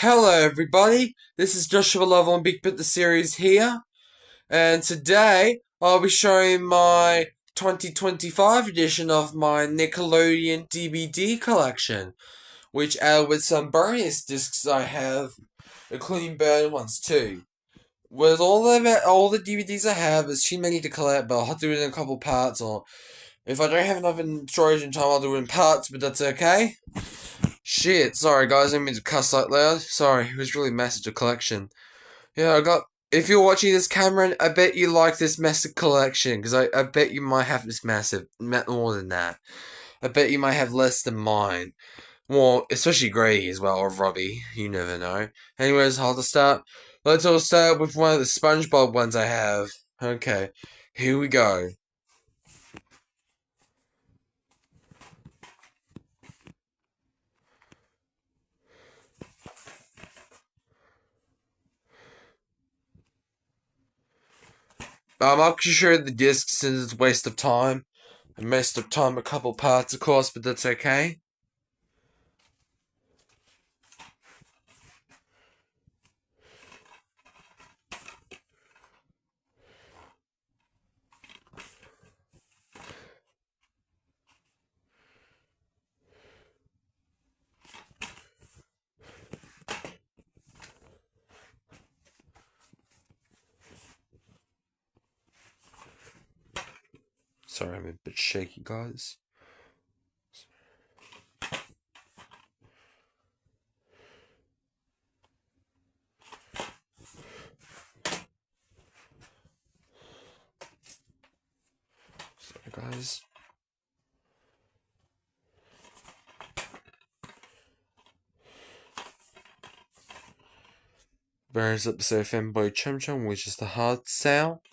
Hello everybody, this is Joshua Love on Big Bit the Series here, and today I'll be showing my 2025 edition of my Nickelodeon DVD collection, which added with some bonus discs I have, including burned ones too. With all the DVDs I have, there's too many to collect, but I'll have to do it in a couple parts, or if I don't have enough in storage in time, I'll do it in parts, but that's okay. Shit, sorry guys, I didn't mean to cuss that loud. Sorry, it was really massive, the collection. Yeah, I got. If you're watching this, Cameron, I bet you like this massive collection, because I bet you might have this massive, more than that. I bet you might have less than mine. Well, especially Grady as well, or Robbie, you never know. Anyways, how to start? Let's all start with one of the SpongeBob ones I have. Okay, here we go. I'm not sure the disc since it's a waste of time. A waste of time, a couple parts, of course, but that's okay. Sorry, I'm a bit shaky, guys. Sorry, guys. There's episode of Fanboy Chum Chum, which is the hard sell.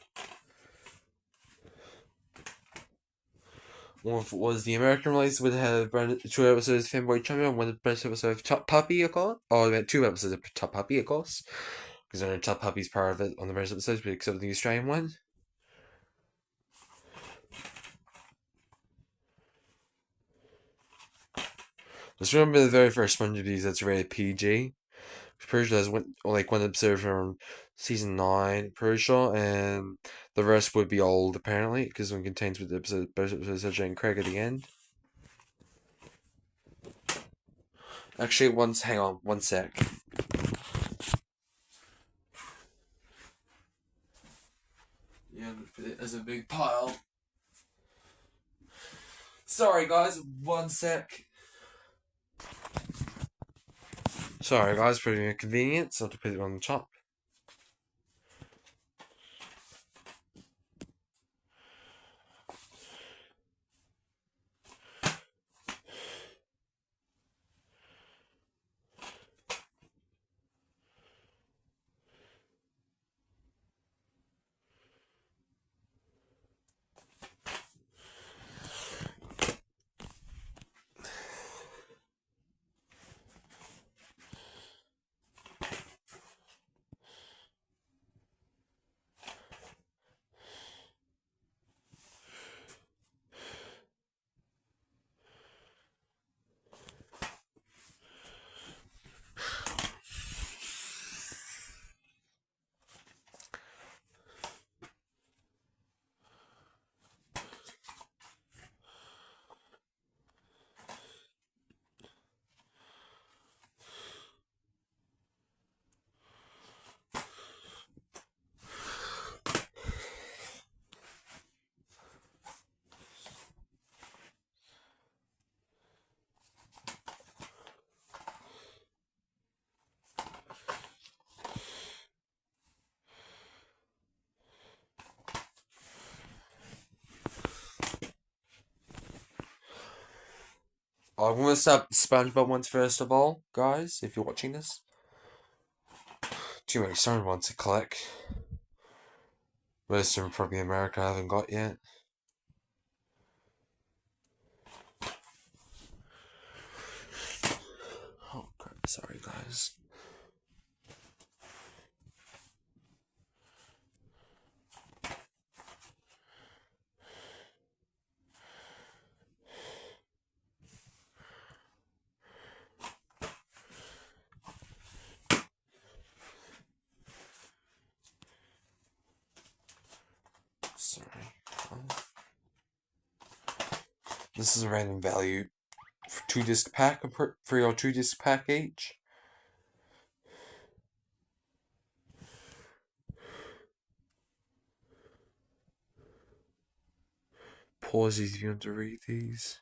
One was the American release, would have two episodes of Fanboy Chum Chum, one of the best episodes of Top Puppy, of course. Oh, I meant two episodes of Top Puppy, of course. Because I know Top Puppy's part of it on the rest episodes, but except for the Australian one. Let's remember the very first one of these that's rated PG. Pretty sure there's one episode from season 9, pretty sure, and the rest would be old apparently, because it contains with both episodes of Jane Craig at the end. Actually, hang on, one sec. Yeah, I'm gonna put it as a big pile. Sorry guys, one sec. Sorry guys, for the inconvenience, I'll have to put it on the top. I'm gonna start the SpongeBob ones first of all, guys, if you're watching this. Too many certain ones to collect. Most of them probably America I haven't got yet. Oh crap, sorry guys. This is a random value for 2-disc pack, for your 2-disc pack each. Pause these if you want to read these.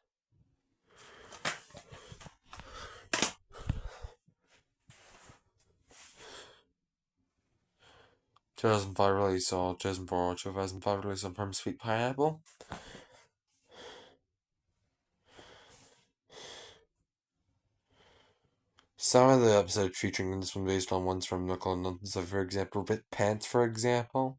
(2005) release or 2004 or 2005 release on Prom Sweet Pineapple. Some of the episodes featuring in this one based on ones from Nickelodeon, so for example, Bit Pants, for example.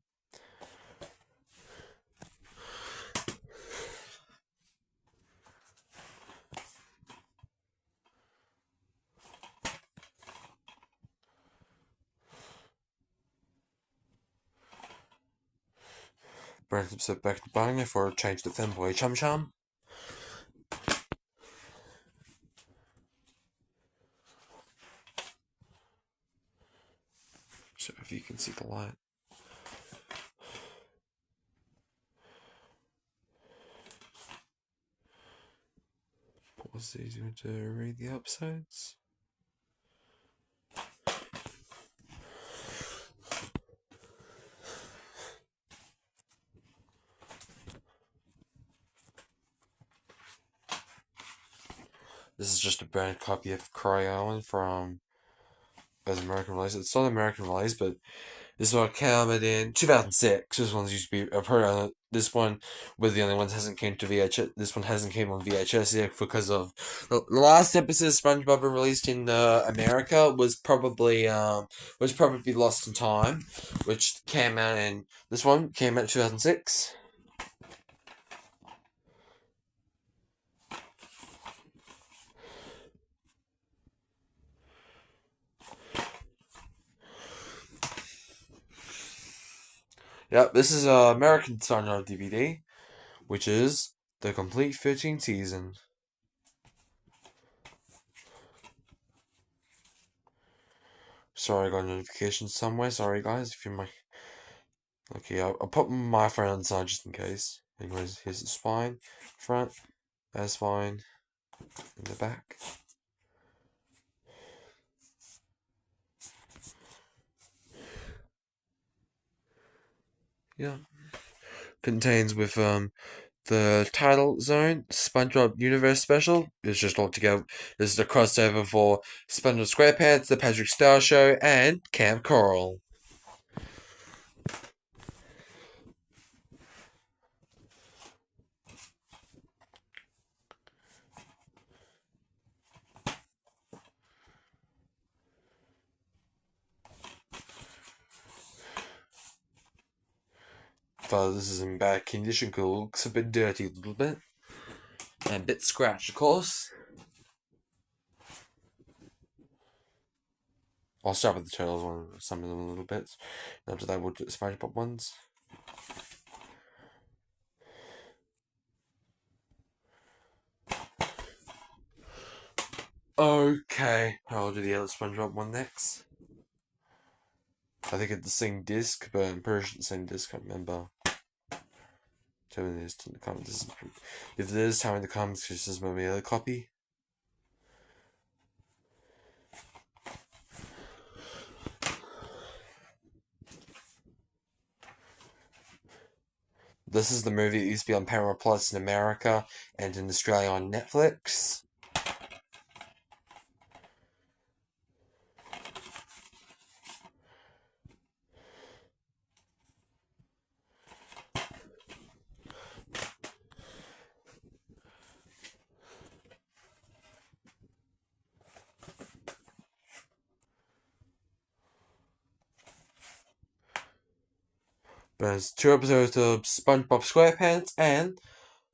Brand episode back to buying it for Change the Femboy Chum Chum. So if you can see the light. Pause these if you want to read the episodes. This is just a brand copy of Cry Island from as American release. It's not American release, but this one came out in 2006. This one's used to be. I've heard this one with the only ones hasn't came to VHS. This one hasn't came on VHS yet because of the last episode of SpongeBob released in America was probably Lost in Time, which came out in this one came out in 2006. Yep, this is American SpongeBob DVD, which is the complete 13th season. Sorry, I got a notification somewhere. Sorry, guys, if you might. Okay, I'll put my phone on the side just in case. Anyways, here's the spine, front, there's spine, in the back. Yeah. Contains with the title zone, SpongeBob Universe Special. It's just all together. This is the crossover for SpongeBob SquarePants, The Patrick Star Show, and Camp Coral. Father, this is in bad condition because it looks a bit dirty a little bit. And a bit scratched, of course. I'll start with the turtles one, some of them a little bit. After that, we'll do the SpongeBob ones. Okay, I'll do the other SpongeBob one next. I think it's the same disc, but I'm pretty sure it's the same disc. I can't remember. Tell me this in the comments. If it is, tell me in the comments because this is my other copy. This is the movie that used to be on Paramount Plus in America and in Australia on Netflix. There's 2 episodes of SpongeBob SquarePants and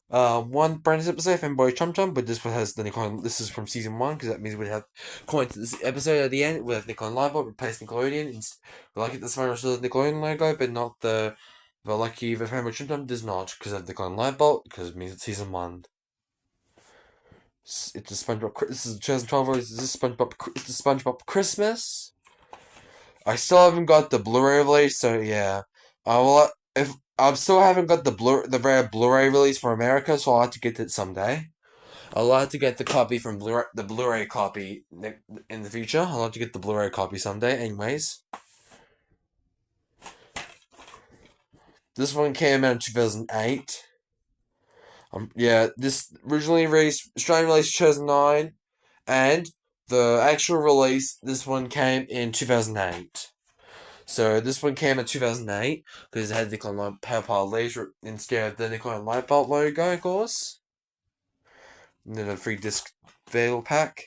one bonus episode of Boy Chum Chum, but this one has the Nickelodeon. This is from season 1 because that means we'd have according to this episode at the end we have Nickelodeon Live replace Nickelodeon. We like it this one still the Nickelodeon logo, but not the Lucky the Boy Chum Chum does not because of Nickelodeon Live Bolt because it means it's season 1. It's a SpongeBob. This is 2012. It's a SpongeBob. It's a SpongeBob Christmas. I still haven't got the Blu-ray release, so yeah. If I still haven't got the rare Blu-ray release for America, so I'll have to get it someday. I'll have to get the copy from the Blu-ray copy in the future. I'll have to get the Blu-ray copy someday. Anyways, this one came out in 2008. Yeah, this originally released Australian release 2009, and the actual release this one came in 2008. So this one came in 2008 because it had the Nickelodeon PowerPower laser instead of the Nickelodeon Lightbolt logo, of course. And then a free disc veil pack.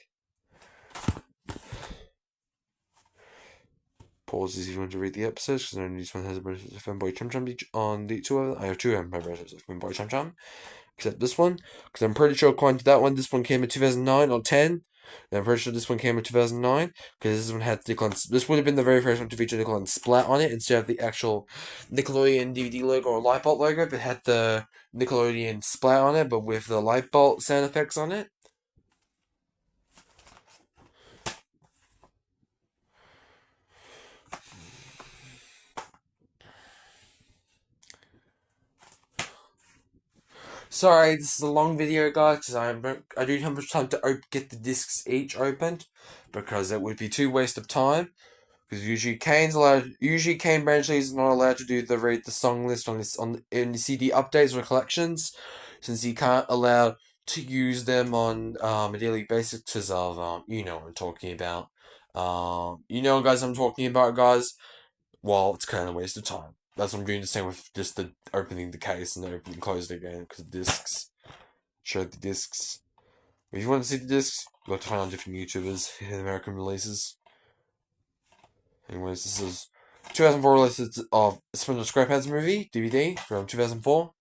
Pause if you want to read the episodes because only this one has a British Fanboy Chum Chum on the two of them. I have two episodes of Fanboy Chum Chum, except this one because I'm pretty sure according to that one, this one came in 2009 or 10. And I'm pretty sure this one came in 2009 because this one had Nickelodeon. This would have been the very first one to feature Nickelodeon Splat on it instead of the actual Nickelodeon DVD logo or Lightbolt logo, but had the Nickelodeon Splat on it, but with the Lightbolt sound effects on it. Sorry, this is a long video, guys, because I don't have much time to get the discs each opened, because it would be too waste of time. Because usually Kane Branchley is not allowed to read the song list in the CD updates or collections, since he can't allow to use them on a daily basis because of you know what I'm talking about. You know, guys, I'm talking about, guys. Well, it's kind of a waste of time. That's what I'm doing the same with just the opening the case and opening closed again because the discs. Show the discs. If you want to see the discs, you have to find out different YouTubers in American releases. Anyways, this is 2004 release of Spindle Squareheads movie DVD from 2004.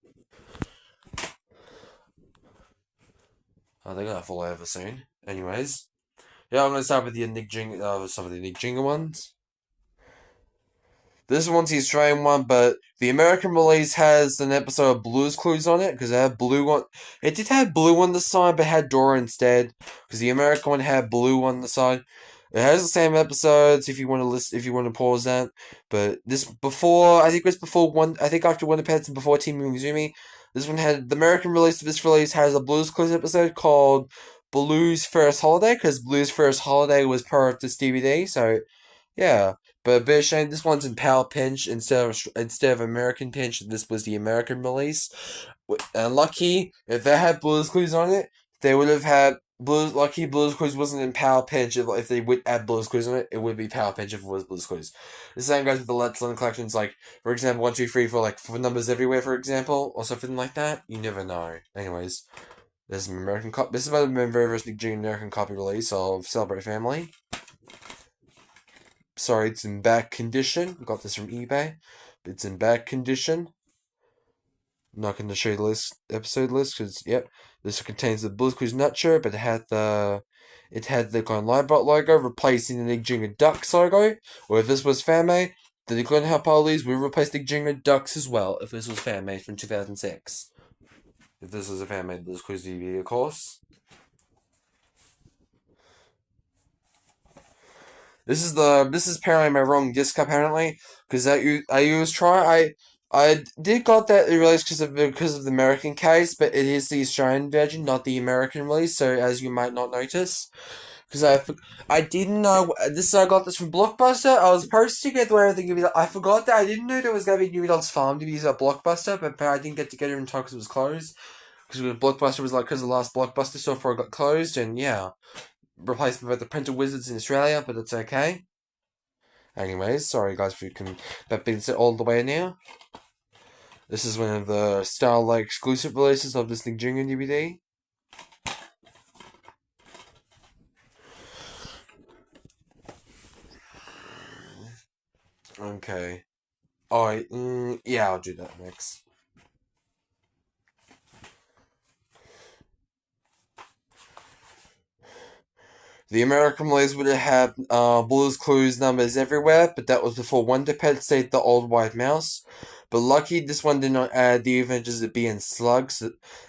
They're gonna fall over soon. Anyways, yeah, I'm gonna start with some of the Nick Jingle ones. This one's the Australian one, but the American release has an episode of Blue's Clues on it because it had blue on. It did have blue on the side, but had Dora instead. Because the American one had blue on the side. It has the same episodes if you want to if you want to pause that. But this before, I think it was before one. I think after Wonder Pets and before Team Mizumi. This one had the American release. This release has a Blue's Clues episode called Blue's First Holiday because Blue's First Holiday was part of this DVD. So yeah, but a bit of shame. This one's in PAL Pinch instead of American Pinch. This was the American release. And lucky if they had Blue's Clues on it, they would have had Blues. Lucky Blue's Clues wasn't in PAL Pinch. If they would add Blue's Clues on it, it would be PAL Pinch if it was Blue's Clues. The same goes with the Let's Learn collections. Like for example, 1, 2, 3, 4, like for numbers everywhere, for example, or something like that. You never know. Anyways, there's an American copy. This is about the very first American copy release of Celebrate Family. Sorry, it's in bad condition. Got this from eBay, but it's in bad condition. I'm not going to show you the episode list because yep, this contains the Blue's Clues Nutshell, but it had the kind of Linebot logo replacing the Nick Jr. Ducks logo. Or if this was fan-made, the Nickelodeon Police will replace Nick Jr. Ducks as well. If this was fan-made from 2006, if this was a fan-made Blue's Clues DVD, of course. This is apparently my wrong disc apparently because I did got that release because of the American case, but it is the Australian version, not the American release. So as you might not notice, because I didn't know this. I got this from Blockbuster. I was supposed to get everything. I forgot that I didn't know there was gonna be New Adults Farm DVDs at Blockbuster, but I didn't get to get it in time because it was closed. Because Blockbuster was like because the last Blockbuster store before it got closed, and yeah, replacement by the Printer Wizards in Australia, but it's okay. Anyways, sorry guys if you can that being said all the way now. This is one of the Starlight exclusive releases of this Nick Jr. DVD. Okay. Alright, yeah, I'll do that next. The American release would have Blue's Clues numbers everywhere, but that was before Wonder Pet saved the old white mouse. But lucky this one did not add the Adventures of Bee and Slugs.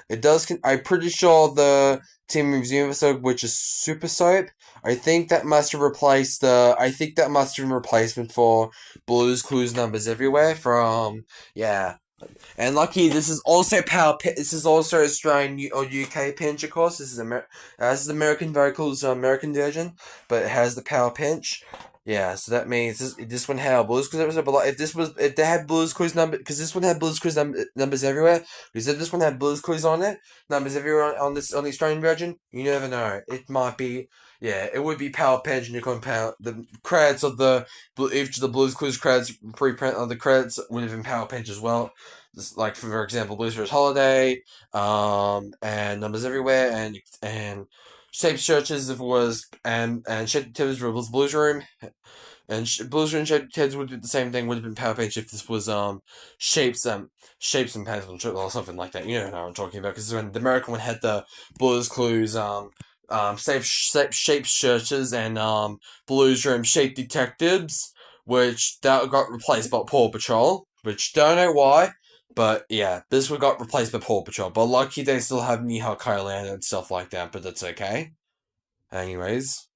It does. I'm pretty sure the Team Museum episode, which is Super Soap, I think that must have replaced the. I think that must have been a replacement for Blue's Clues numbers everywhere from yeah. And lucky, this is also This is also Australian or UK pinch, of course. This is American vocals, American version, but it has the power pinch. Yeah, so that means this one had a Blues Clues episode. But like, if they had Blues Clues because this one had Blues Clues numbers everywhere. Because if this one had Blues Clues on it, numbers everywhere on the Australian version, you never know. It might be, yeah, it would be power pinch, and you can power the credits of each of the Blues Clues credits preprint of the credits would have been power pinch as well. Like for example, Blues for Holiday, and Numbers Everywhere, and Shaped Churches if it was, and Shaped Tibbs was Blues Room, and Blues Room Shaped Tibbs would be the same thing. Would have been Power Page if this was Shapes and Pencil or something like that. You know what I'm talking about, because when the American one had the Blues Clues Shaped Churches and Blues Room Shaped Detectives, which that got replaced by Paw Patrol, which don't know why. But yeah, this one got replaced by Paw Patrol. But lucky they still have Nihao Kailan and stuff like that, but that's okay. Anyways,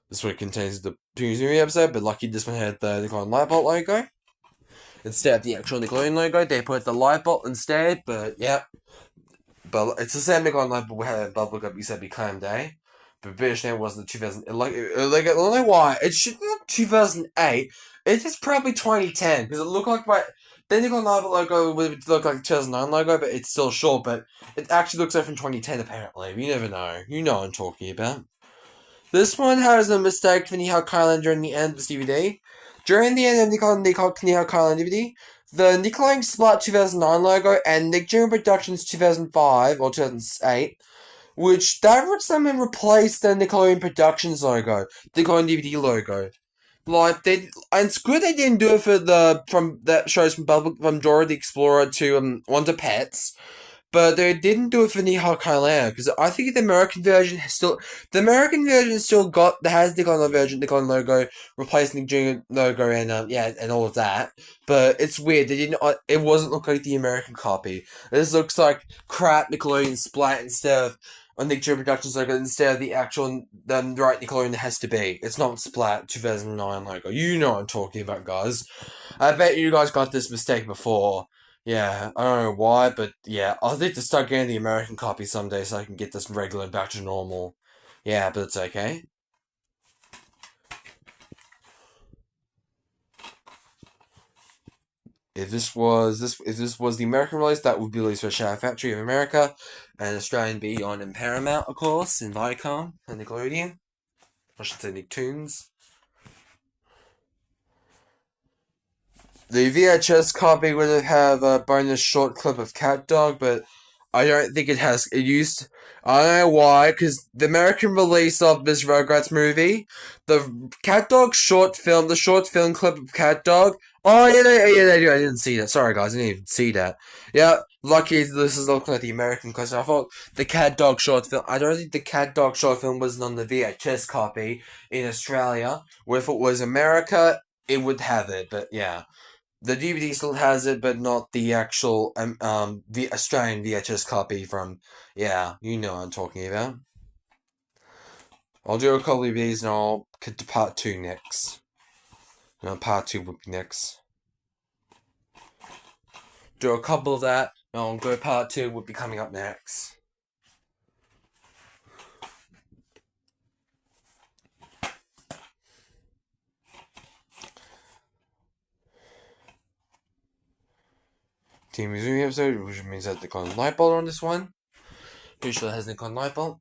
this one contains the Movie episode, but lucky this one had the Nickelodeon Lightbolt logo. Instead of the actual Nickelodeon logo, they put the Lightbolt instead, but yeah. But it's the same Nickelodeon Lightbolt we had Bubblegum, you said, be Clam Day. But British name wasn't 2000. I don't know why. It should be 2008. It is probably 2010 because it looked like my. The Nickel Novel logo would look like the 2009 logo, but it's still short. But it actually looks like from 2010 apparently. You never know. You know what I'm talking about. This one has a mistake for Nihao Kailan during the end of this DVD. During the end of Nihao Kailan DVD, the Nickelodeon Splat 2009 logo and Nick Jr. Productions 2005 or 2008, which that would somehow replace the Nickelodeon Productions logo, the Nickelodeon DVD logo. Like they, and it's good they didn't do it for the from that shows from Dora the Explorer to Wonder Pets, but they didn't do it for Nihao Kailan because I think the American version still has the Nickelodeon logo, replacing the Junior logo and yeah and all of that. But it's weird they didn't. It wasn't look like the American copy. This looks like crap Nickelodeon Splat instead of on Nick Jr. Productions logo instead of the actual right Nickelodeon it has to be. It's not Splat 2009 logo. You know what I'm talking about, guys. I bet you guys got this mistake before. Yeah, I don't know why, but yeah, I'll need to start getting the American copy someday so I can get this regular back to normal. Yeah, but it's okay. If this was the American release, that would be released for Shadow Factory of America, and Australian be on Paramount, of course, in Viacom and Nickelodeon. I should say Nicktoons. The VHS copy would have a bonus short clip of Cat Dog, but I don't think it has. It used. I don't know why, because the American release of this Rugrats movie, the Cat Dog the short film clip of Cat Dog. Oh yeah, they do. I didn't see that. Sorry guys, I didn't even see that. Yeah, lucky this is looking at the American because I thought the Cat Dog short film. I don't think the Cat Dog short film was on the VHS copy in Australia. Where if it was America, it would have it. But yeah. The DVD still has it, but not the actual the Australian VHS copy from. Yeah, you know what I'm talking about. I'll do a couple of these and I'll get to part two next. No, part two will be next. Do a couple of that, and I'll go part two will be coming up next. Team Missouri episode, which means that they call light bulb on this one. Pretty sure it has Nikon light bulb.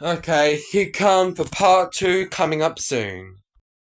Okay, here come for part two coming up soon.